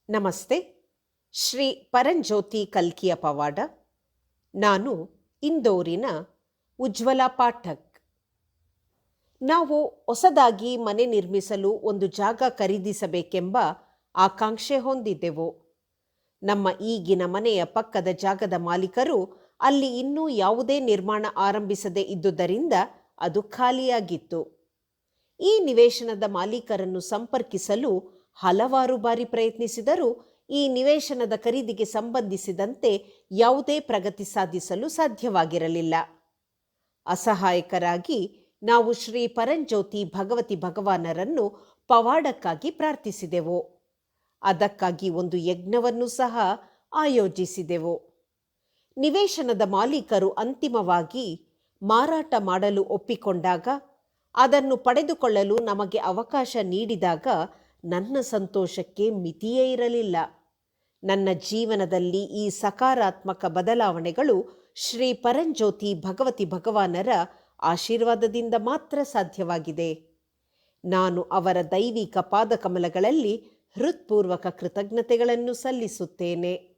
ನಮಸ್ತೆ. ಶ್ರೀ ಪರಂಜ್ಯೋತಿ ಕಲ್ಕಿಯ ಪವಾಡ. ನಾನು ಇಂದೋರಿನ ಉಜ್ವಲ ಪಾಠಕ್. ನಾವು ಹೊಸದಾಗಿ ಮನೆ ನಿರ್ಮಿಸಲು ಒಂದು ಜಾಗ ಖರೀದಿಸಬೇಕೆಂಬ ಆಕಾಂಕ್ಷೆ ಹೊಂದಿದ್ದೆವು. ನಮ್ಮ ಈಗಿನ ಮನೆಯ ಪಕ್ಕದ ಜಾಗದ ಮಾಲೀಕರು ಅಲ್ಲಿ ಇನ್ನೂ ಯಾವುದೇ ನಿರ್ಮಾಣ ಆರಂಭಿಸದೇ ಇದ್ದುದರಿಂದ ಅದು ಖಾಲಿಯಾಗಿತ್ತು. ಈ ನಿವೇಶನದ ಮಾಲೀಕರನ್ನು ಸಂಪರ್ಕಿಸಲು ಹಲವಾರು ಬಾರಿ ಪ್ರಯತ್ನಿಸಿದರೂ ಈ ನಿವೇಶನದ ಖರೀದಿಗೆ ಸಂಬಂಧಿಸಿದಂತೆ ಯಾವುದೇ ಪ್ರಗತಿ ಸಾಧಿಸಲು ಸಾಧ್ಯವಾಗಿರಲಿಲ್ಲ. ಅಸಹಾಯಕರಾಗಿ ನಾವು ಶ್ರೀ ಪರಂಜ್ಯೋತಿ ಭಗವತಿ ಭಗವಾನರನ್ನು ಪವಾಡಕ್ಕಾಗಿ ಪ್ರಾರ್ಥಿಸಿದೆವು. ಅದಕ್ಕಾಗಿ ಒಂದು ಯಜ್ಞವನ್ನು ಸಹ ಆಯೋಜಿಸಿದೆವು. ನಿವೇಶನದ ಮಾಲೀಕರು ಅಂತಿಮವಾಗಿ ಮಾರಾಟ ಮಾಡಲು ಒಪ್ಪಿಕೊಂಡಾಗ, ಅದನ್ನು ಪಡೆದುಕೊಳ್ಳಲು ನಮಗೆ ಅವಕಾಶ ನೀಡಿದಾಗ ನನ್ನ ಸಂತೋಷಕ್ಕೆ ಮಿತಿಯೇ ಇರಲಿಲ್ಲ. ನನ್ನ ಜೀವನದಲ್ಲಿ ಈ ಸಕಾರಾತ್ಮಕ ಬದಲಾವಣೆಗಳು ಶ್ರೀ ಪರಂಜ್ಯೋತಿ ಭಗವತಿ ಭಗವಾನರ ಆಶೀರ್ವಾದದಿಂದ ಮಾತ್ರ ಸಾಧ್ಯವಾಗಿದೆ. ನಾನು ಅವರ ದೈವಿಕ ಪಾದಕಮಲಗಳಲ್ಲಿ ಹೃತ್ಪೂರ್ವಕ ಕೃತಜ್ಞತೆಗಳನ್ನು ಸಲ್ಲಿಸುತ್ತೇನೆ.